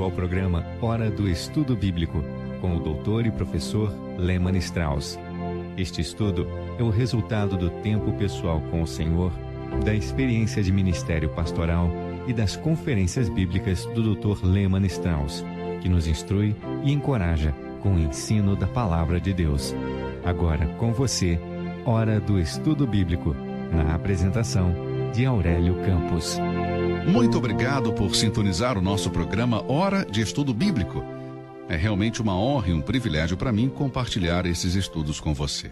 bem-vindo ao programa Hora do Estudo Bíblico, com o doutor e professor Lehmann Strauss. Este estudo é o resultado do tempo pessoal com o Senhor, da experiência de ministério pastoral e das conferências bíblicas do Dr. Lehmann Strauss, que nos instrui e encoraja com o ensino da Palavra de Deus. Agora com você, Hora do Estudo Bíblico, na apresentação de Aurélio Campos. Muito obrigado por sintonizar o nosso programa Hora de Estudo Bíblico. É realmente uma honra e um privilégio para mim compartilhar esses estudos com você.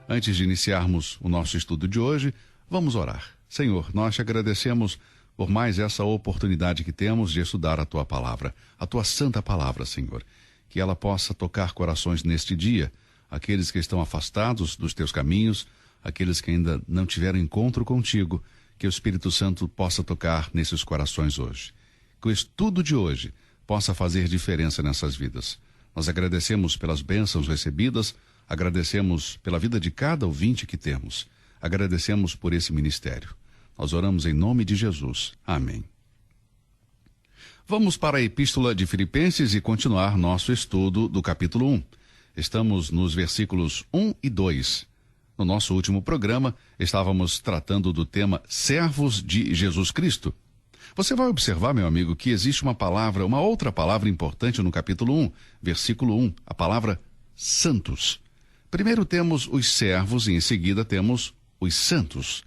Antes de iniciarmos o nosso estudo de hoje, vamos orar. Senhor, nós te agradecemos por mais essa oportunidade que temos de estudar a Tua Palavra, a Tua Santa Palavra, Senhor. Que ela possa tocar corações neste dia, aqueles que estão afastados dos Teus caminhos, aqueles que ainda não tiveram encontro contigo, que o Espírito Santo possa tocar nesses corações hoje. Que o estudo de hoje possa fazer diferença nessas vidas. Nós agradecemos pelas bênçãos recebidas, agradecemos pela vida de cada ouvinte que temos, agradecemos por esse ministério. Nós oramos em nome de Jesus. Amém. Vamos para a Epístola de Filipenses e continuar nosso estudo do capítulo 1. Estamos nos versículos 1 e 2. No nosso último programa, estávamos tratando do tema servos de Jesus Cristo. Você vai observar, meu amigo, que existe uma outra palavra importante no capítulo 1, versículo 1, a palavra santos. Primeiro temos os servos e em seguida temos os santos.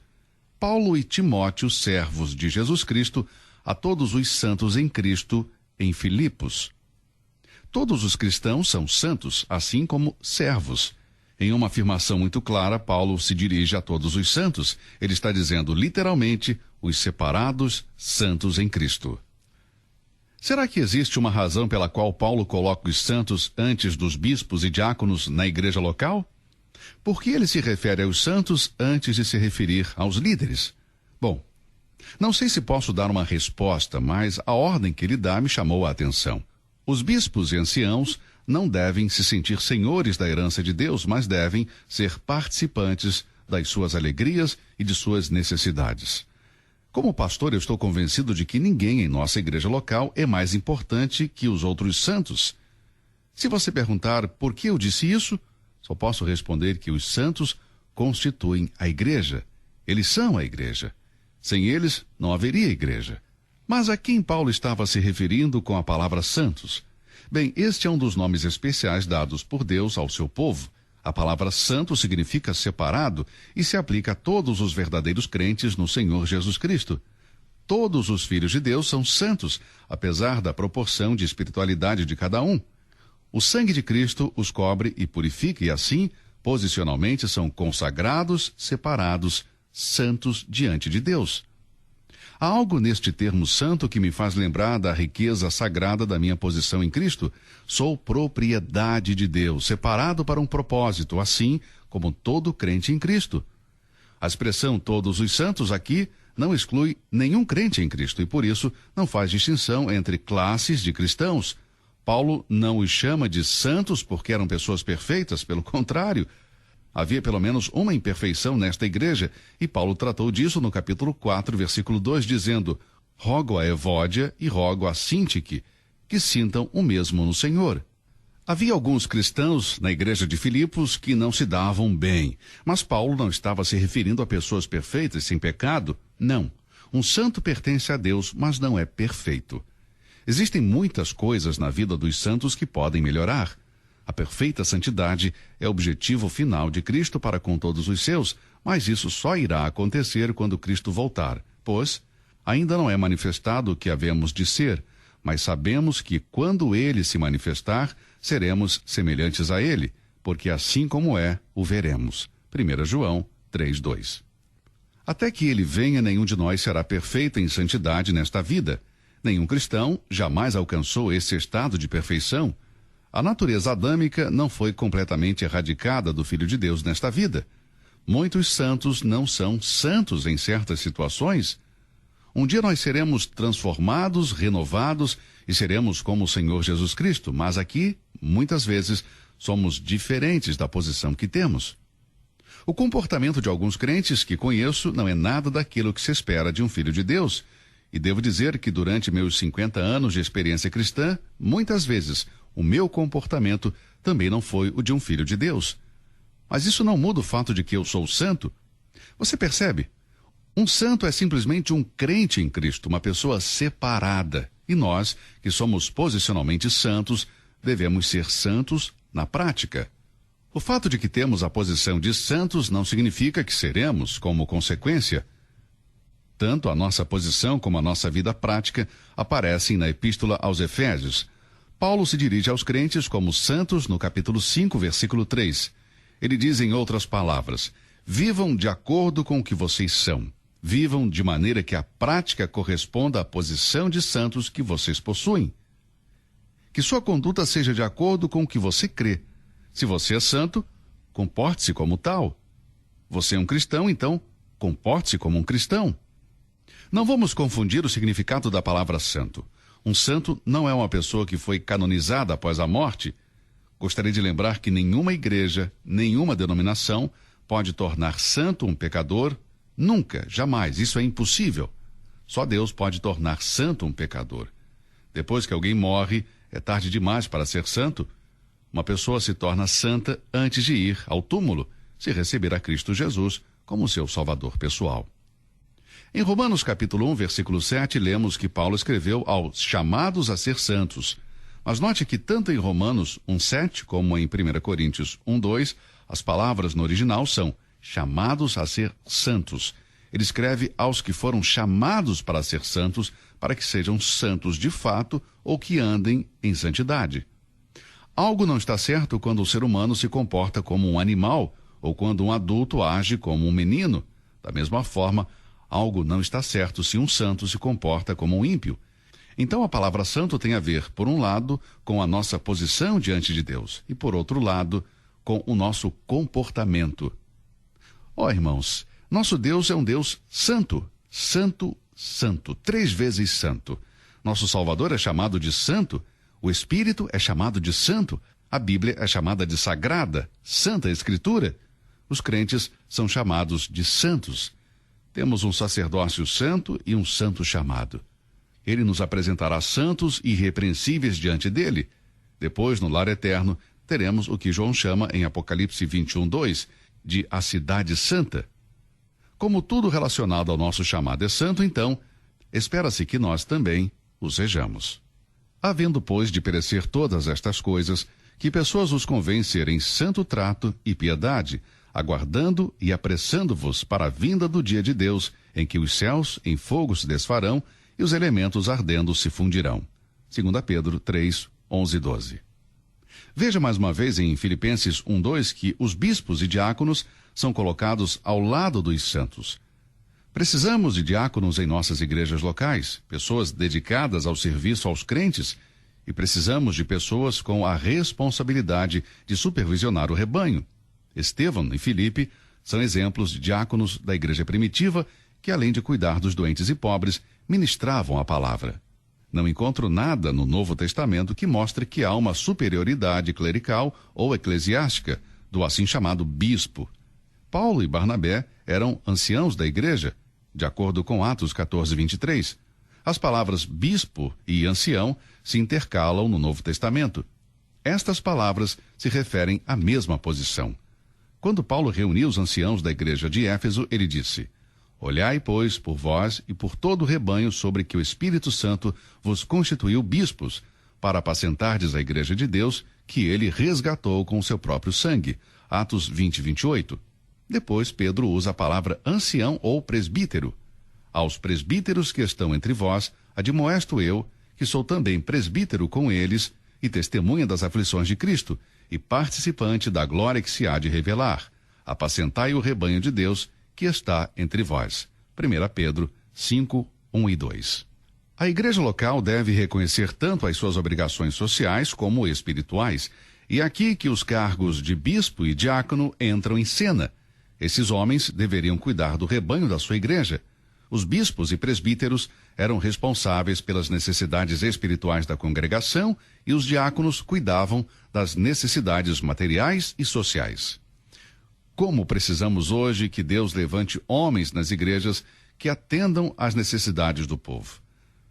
Paulo e Timóteo, servos de Jesus Cristo, a todos os santos em Cristo, em Filipos. Todos os cristãos são santos, assim como servos. Em uma afirmação muito clara, Paulo se dirige a todos os santos. Ele está dizendo, literalmente, os separados santos em Cristo. Será que existe uma razão pela qual Paulo coloca os santos antes dos bispos e diáconos na igreja local? Por que ele se refere aos santos antes de se referir aos líderes? Bom, não sei se posso dar uma resposta, mas a ordem que ele dá me chamou a atenção. Os bispos e anciãos não devem se sentir senhores da herança de Deus, mas devem ser participantes das suas alegrias e de suas necessidades. Como pastor, eu estou convencido de que ninguém em nossa igreja local é mais importante que os outros santos. Se você perguntar por que eu disse isso, só posso responder que os santos constituem a igreja. Eles são a igreja. Sem eles, não haveria igreja. Mas a quem Paulo estava se referindo com a palavra santos? Bem, este é um dos nomes especiais dados por Deus ao seu povo. A palavra santo significa separado e se aplica a todos os verdadeiros crentes no Senhor Jesus Cristo. Todos os filhos de Deus são santos, apesar da proporção de espiritualidade de cada um. O sangue de Cristo os cobre e purifica e assim, posicionalmente, são consagrados, separados, santos diante de Deus. Há algo neste termo santo que me faz lembrar da riqueza sagrada da minha posição em Cristo. Sou propriedade de Deus, separado para um propósito, assim como todo crente em Cristo. A expressão todos os santos aqui não exclui nenhum crente em Cristo e por isso não faz distinção entre classes de cristãos. Paulo não os chama de santos porque eram pessoas perfeitas, pelo contrário. Havia pelo menos uma imperfeição nesta igreja, e Paulo tratou disso no capítulo 4, versículo 2, dizendo, rogo a Evódia e rogo a Sintique, que sintam o mesmo no Senhor. Havia alguns cristãos na igreja de Filipos que não se davam bem, mas Paulo não estava se referindo a pessoas perfeitas, sem pecado. Não. Um santo pertence a Deus, mas não é perfeito. Existem muitas coisas na vida dos santos que podem melhorar. A perfeita santidade é o objetivo final de Cristo para com todos os seus, mas isso só irá acontecer quando Cristo voltar, pois ainda não é manifestado o que havemos de ser, mas sabemos que quando Ele se manifestar, seremos semelhantes a Ele, porque assim como é, o veremos. 1 João 3:2. Até que Ele venha, nenhum de nós será perfeito em santidade nesta vida. Nenhum cristão jamais alcançou esse estado de perfeição. A natureza adâmica não foi completamente erradicada do Filho de Deus nesta vida. Muitos santos não são santos em certas situações. Um dia nós seremos transformados, renovados e seremos como o Senhor Jesus Cristo, mas aqui, muitas vezes, somos diferentes da posição que temos. O comportamento de alguns crentes que conheço não é nada daquilo que se espera de um filho de Deus. E devo dizer que durante meus 50 anos de experiência cristã, muitas vezes, o meu comportamento também não foi o de um filho de Deus. Mas isso não muda o fato de que eu sou santo. Você percebe? Um santo é simplesmente um crente em Cristo, uma pessoa separada. E nós, que somos posicionalmente santos, devemos ser santos na prática. O fato de que temos a posição de santos não significa que seremos, como consequência. Tanto a nossa posição como a nossa vida prática aparecem na Epístola aos Efésios. Paulo se dirige aos crentes como santos no capítulo 5, versículo 3. Ele diz em outras palavras: vivam de acordo com o que vocês são. Vivam de maneira que a prática corresponda à posição de santos que vocês possuem. Que sua conduta seja de acordo com o que você crê. Se você é santo, comporte-se como tal. Você é um cristão, então comporte-se como um cristão. Não vamos confundir o significado da palavra santo. Um santo não é uma pessoa que foi canonizada após a morte. Gostaria de lembrar que nenhuma igreja, nenhuma denominação pode tornar santo um pecador. Nunca, jamais, isso é impossível. Só Deus pode tornar santo um pecador. Depois que alguém morre, é tarde demais para ser santo. Uma pessoa se torna santa antes de ir ao túmulo, se receber a Cristo Jesus como seu Salvador pessoal. Em Romanos capítulo 1, versículo 7, lemos que Paulo escreveu aos chamados a ser santos. Mas note que tanto em Romanos 1,7 como em 1 Coríntios 1,2, as palavras no original são chamados a ser santos. Ele escreve aos que foram chamados para ser santos, para que sejam santos de fato ou que andem em santidade. Algo não está certo quando o ser humano se comporta como um animal ou quando um adulto age como um menino. Da mesma forma, algo não está certo se um santo se comporta como um ímpio. Então a palavra santo tem a ver, por um lado, com a nossa posição diante de Deus e, por outro lado, com o nosso comportamento. Irmãos, nosso Deus é um Deus santo, santo, santo, 3 vezes santo. Nosso Salvador é chamado de santo, o Espírito é chamado de santo, a Bíblia é chamada de sagrada, Santa Escritura. Os crentes são chamados de santos. Temos um sacerdócio santo e um santo chamado. Ele nos apresentará santos e irrepreensíveis diante dele. Depois, no lar eterno, teremos o que João chama em Apocalipse 21:2 de a cidade santa. Como tudo relacionado ao nosso chamado é santo, então, espera-se que nós também o sejamos. Havendo, pois, de perecer todas estas coisas, que pessoas os convém serem santo trato e piedade, aguardando e apressando-vos para a vinda do dia de Deus, em que os céus em fogo se desfarão e os elementos ardendo se fundirão. 2 Pedro 3, 11 e 12. Veja mais uma vez em Filipenses 1:2 que os bispos e diáconos são colocados ao lado dos santos. Precisamos de diáconos em nossas igrejas locais, pessoas dedicadas ao serviço aos crentes, e precisamos de pessoas com a responsabilidade de supervisionar o rebanho. Estevão e Filipe são exemplos de diáconos da igreja primitiva que, além de cuidar dos doentes e pobres, ministravam a palavra. Não encontro nada no Novo Testamento que mostre que há uma superioridade clerical ou eclesiástica do assim chamado bispo. Paulo e Barnabé eram anciãos da igreja, de acordo com Atos 14:23. As palavras bispo e ancião se intercalam no Novo Testamento. Estas palavras se referem à mesma posição. Quando Paulo reuniu os anciãos da igreja de Éfeso, ele disse: olhai, pois, por vós e por todo o rebanho sobre que o Espírito Santo vos constituiu bispos, para apacentardes a igreja de Deus, que ele resgatou com o seu próprio sangue. Atos 20:28. Depois, Pedro usa a palavra ancião ou presbítero. Aos presbíteros que estão entre vós, admoesto eu, que sou também presbítero com eles, e testemunha das aflições de Cristo, e participante da glória que se há de revelar. Apacentai o rebanho de Deus, que está entre vós. 1 Pedro 5, 1 e 2. A igreja local deve reconhecer tanto as suas obrigações sociais como espirituais, e é aqui que os cargos de bispo e diácono entram em cena. Esses homens deveriam cuidar do rebanho da sua igreja. Os bispos e presbíteros eram responsáveis pelas necessidades espirituais da congregação e os diáconos cuidavam das necessidades materiais e sociais. Como precisamos hoje que Deus levante homens nas igrejas que atendam às necessidades do povo.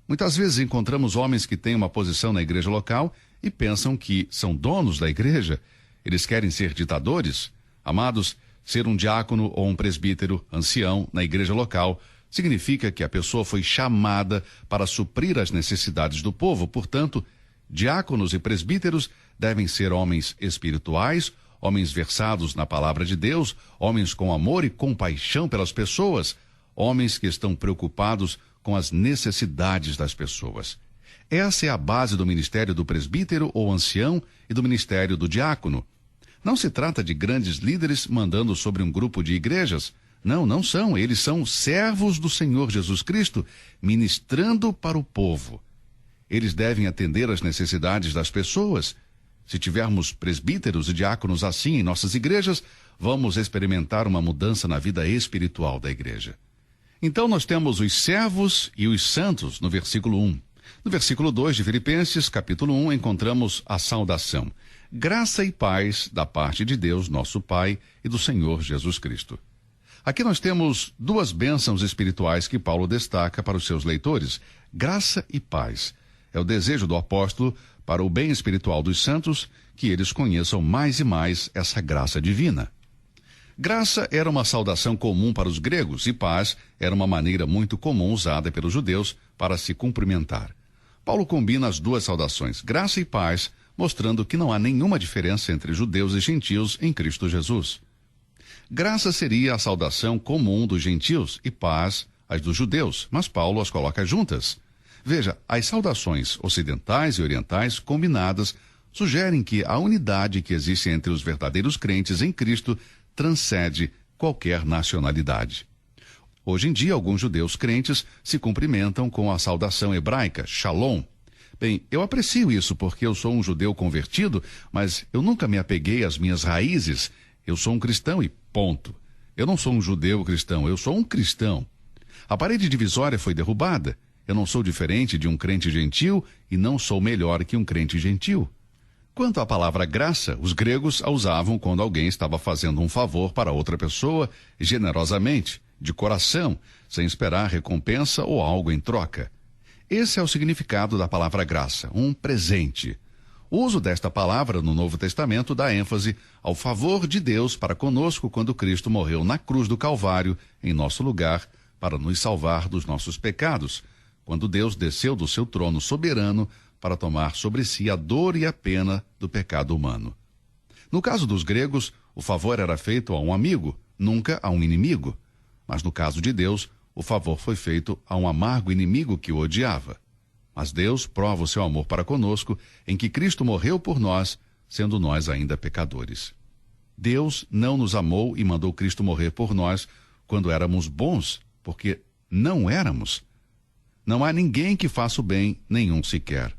Muitas vezes encontramos homens que têm uma posição na igreja local e pensam que são donos da igreja. Eles querem ser ditadores. Amados, ser um diácono ou um presbítero, ancião, na igreja local, significa que a pessoa foi chamada para suprir as necessidades do povo. Portanto, diáconos e presbíteros devem ser homens espirituais, homens versados na palavra de Deus, homens com amor e compaixão pelas pessoas, homens que estão preocupados com as necessidades das pessoas. Essa é a base do ministério do presbítero ou ancião e do ministério do diácono. Não se trata de grandes líderes mandando sobre um grupo de igrejas. Não, não são. Eles são servos do Senhor Jesus Cristo, ministrando para o povo. Eles devem atender às necessidades das pessoas. Se tivermos presbíteros e diáconos assim em nossas igrejas, vamos experimentar uma mudança na vida espiritual da igreja. Então nós temos os servos e os santos no versículo 1. No versículo 2 de Filipenses, capítulo 1, encontramos a saudação. Graça e paz da parte de Deus, nosso Pai, e do Senhor Jesus Cristo. Aqui nós temos duas bênçãos espirituais que Paulo destaca para os seus leitores. Graça e paz. É o desejo do apóstolo para o bem espiritual dos santos, que eles conheçam mais e mais essa graça divina. Graça era uma saudação comum para os gregos e paz era uma maneira muito comum usada pelos judeus para se cumprimentar. Paulo combina as duas saudações, graça e paz, mostrando que não há nenhuma diferença entre judeus e gentios em Cristo Jesus. Graça seria a saudação comum dos gentios e paz as dos judeus, mas Paulo as coloca juntas. Veja, as saudações ocidentais e orientais combinadas sugerem que a unidade que existe entre os verdadeiros crentes em Cristo transcende qualquer nacionalidade. Hoje em dia, alguns judeus crentes se cumprimentam com a saudação hebraica, shalom. Bem, eu aprecio isso porque eu sou um judeu convertido, mas eu nunca me apeguei às minhas raízes. Eu sou um cristão e ponto. Eu não sou um judeu cristão, eu sou um cristão. A parede divisória foi derrubada. Eu não sou diferente de um crente gentil e não sou melhor que um crente gentil. Quanto à palavra graça, os gregos a usavam quando alguém estava fazendo um favor para outra pessoa, generosamente, de coração, sem esperar recompensa ou algo em troca. Esse é o significado da palavra graça, um presente. O uso desta palavra no Novo Testamento dá ênfase ao favor de Deus para conosco quando Cristo morreu na cruz do Calvário, em nosso lugar, para nos salvar dos nossos pecados, quando Deus desceu do seu trono soberano para tomar sobre si a dor e a pena do pecado humano. No caso dos gregos, o favor era feito a um amigo, nunca a um inimigo. Mas no caso de Deus, o favor foi feito a um amargo inimigo que o odiava. Mas Deus prova o seu amor para conosco em que Cristo morreu por nós, sendo nós ainda pecadores. Deus não nos amou e mandou Cristo morrer por nós quando éramos bons, porque não éramos. Não há ninguém que faça o bem, nenhum sequer.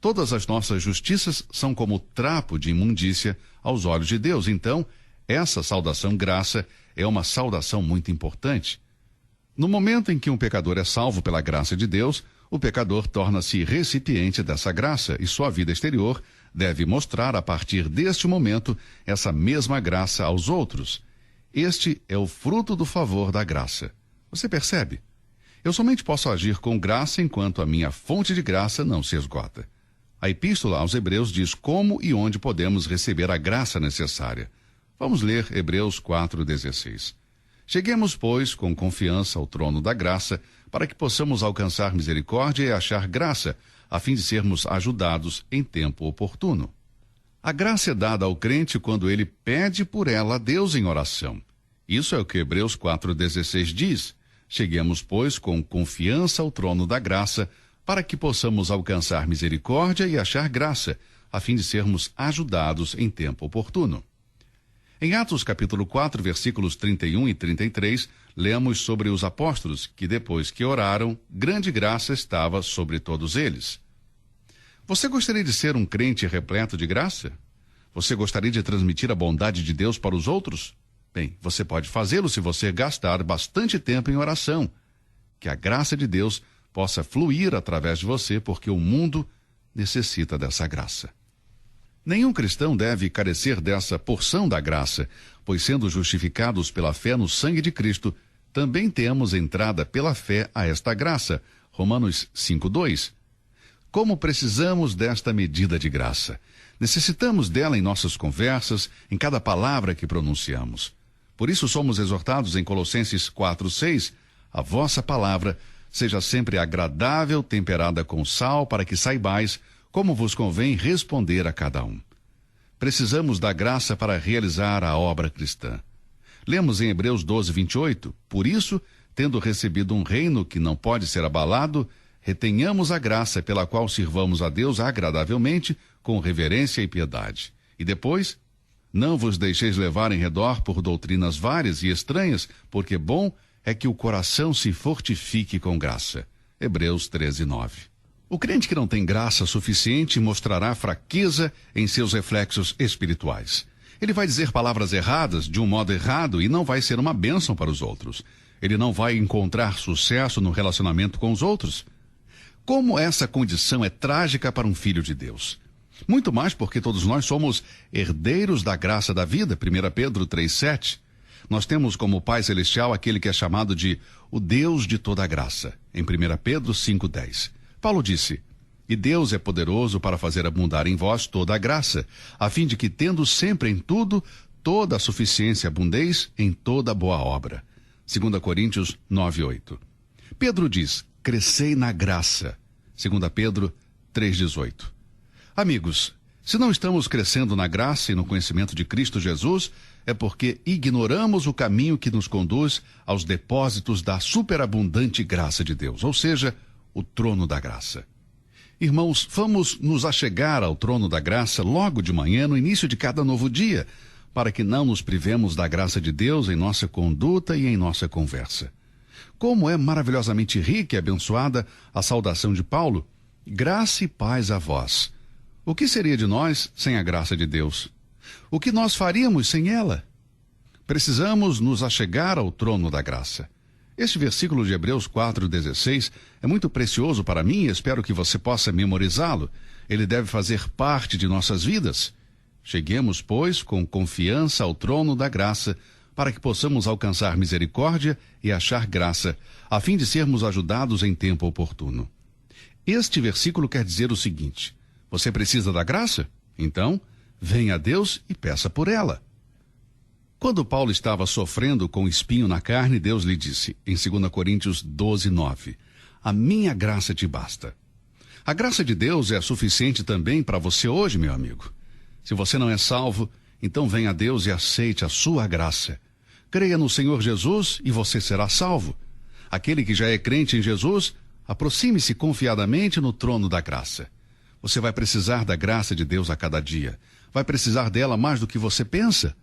Todas as nossas justiças são como trapo de imundícia aos olhos de Deus. Então, essa saudação graça é uma saudação muito importante. No momento em que um pecador é salvo pela graça de Deus, o pecador torna-se recipiente dessa graça e sua vida exterior deve mostrar, a partir deste momento, essa mesma graça aos outros. Este é o fruto do favor da graça. Você percebe? Eu somente posso agir com graça enquanto a minha fonte de graça não se esgota. A epístola aos Hebreus diz como e onde podemos receber a graça necessária. Vamos ler Hebreus 4,16. Cheguemos, pois, com confiança ao trono da graça, para que possamos alcançar misericórdia e achar graça, a fim de sermos ajudados em tempo oportuno. A graça é dada ao crente quando ele pede por ela a Deus em oração. Isso é o que Hebreus 4,16 diz. Cheguemos, pois, com confiança ao trono da graça, para que possamos alcançar misericórdia e achar graça, a fim de sermos ajudados em tempo oportuno. Em Atos capítulo 4, versículos 31 e 33, lemos sobre os apóstolos que, depois que oraram, grande graça estava sobre todos eles. Você gostaria de ser um crente repleto de graça? Você gostaria de transmitir a bondade de Deus para os outros? Bem, você pode fazê-lo se você gastar bastante tempo em oração. Que a graça de Deus possa fluir através de você, porque o mundo necessita dessa graça. Nenhum cristão deve carecer dessa porção da graça, pois sendo justificados pela fé no sangue de Cristo, também temos entrada pela fé a esta graça. Romanos 5:2. Como precisamos desta medida de graça. Necessitamos dela em nossas conversas, em cada palavra que pronunciamos. Por isso somos exortados em Colossenses 4:6, a vossa palavra seja sempre agradável, temperada com sal, para que saibais como vos convém responder a cada um. Precisamos da graça para realizar a obra cristã. Lemos em Hebreus 12:28, por isso, tendo recebido um reino que não pode ser abalado, retenhamos a graça pela qual sirvamos a Deus agradavelmente, com reverência e piedade. E depois, não vos deixeis levar em redor por doutrinas várias e estranhas, porque bom é que o coração se fortifique com graça. Hebreus 13:9. O crente que não tem graça suficiente mostrará fraqueza em seus reflexos espirituais. Ele vai dizer palavras erradas de um modo errado e não vai ser uma bênção para os outros. Ele não vai encontrar sucesso no relacionamento com os outros. Como essa condição é trágica para um filho de Deus. Muito mais porque todos nós somos herdeiros da graça da vida, 1 Pedro 3:7. Nós temos como Pai Celestial aquele que é chamado de o Deus de toda a graça, em 1 Pedro 5:10. Paulo disse, e Deus é poderoso para fazer abundar em vós toda a graça, a fim de que, tendo sempre em tudo, toda a suficiência abundeis em toda boa obra. 2 Coríntios 9:8. Pedro diz, crescei na graça. 2 Pedro 3:18. Amigos, se não estamos crescendo na graça e no conhecimento de Cristo Jesus, é porque ignoramos o caminho que nos conduz aos depósitos da superabundante graça de Deus, ou seja, o trono da graça. Irmãos, vamos nos achegar ao trono da graça logo de manhã, no início de cada novo dia, para que não nos privemos da graça de Deus em nossa conduta e em nossa conversa. Como é maravilhosamente rica e abençoada a saudação de Paulo, graça e paz a vós. O que seria de nós sem a graça de Deus? O que nós faríamos sem ela? Precisamos nos achegar ao trono da graça. Este versículo de Hebreus 4:16 é muito precioso para mim e espero que você possa memorizá-lo. Ele deve fazer parte de nossas vidas. Cheguemos, pois, com confiança ao trono da graça, para que possamos alcançar misericórdia e achar graça, a fim de sermos ajudados em tempo oportuno. Este versículo quer dizer o seguinte: você precisa da graça? Então, venha a Deus e peça por ela. Quando Paulo estava sofrendo com espinho na carne, Deus lhe disse, em 2 Coríntios 12:9, a minha graça te basta. A graça de Deus é suficiente também para você hoje, meu amigo. Se você não é salvo, então venha a Deus e aceite a sua graça. Creia no Senhor Jesus e você será salvo. Aquele que já é crente em Jesus, aproxime-se confiadamente no trono da graça. Você vai precisar da graça de Deus a cada dia. Vai precisar dela mais do que você pensa.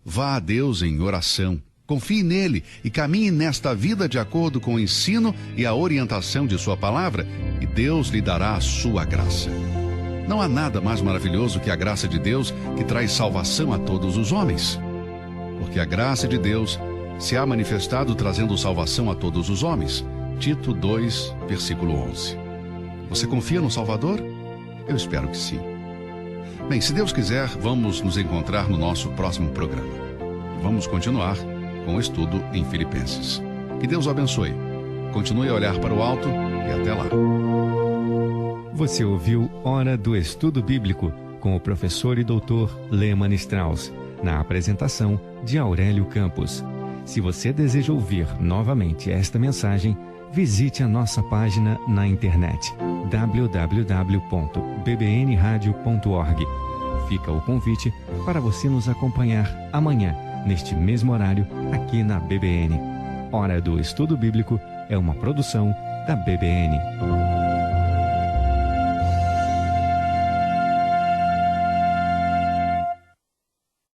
Vá a Deus em oração, confie nele e caminhe nesta vida de acordo com o ensino e a orientação de sua palavra, e Deus lhe dará a sua graça. Não há nada mais maravilhoso que a graça de Deus que traz salvação a todos os homens. Porque a graça de Deus se há manifestado trazendo salvação a todos os homens. Tito 2, versículo 11. Você confia no Salvador? Eu espero que sim. Bem, se Deus quiser, vamos nos encontrar no nosso próximo programa. Vamos continuar com o estudo em Filipenses. Que Deus o abençoe. Continue a olhar para o alto e até lá. Você ouviu Hora do Estudo Bíblico com o professor e doutor Lehmann Strauss, na apresentação de Aurélio Campos. Se você deseja ouvir novamente esta mensagem, visite a nossa página na internet www.bbnradio.org. Fica o convite para você nos acompanhar amanhã, neste mesmo horário, aqui na BBN. Hora do Estudo Bíblico é uma produção da BBN.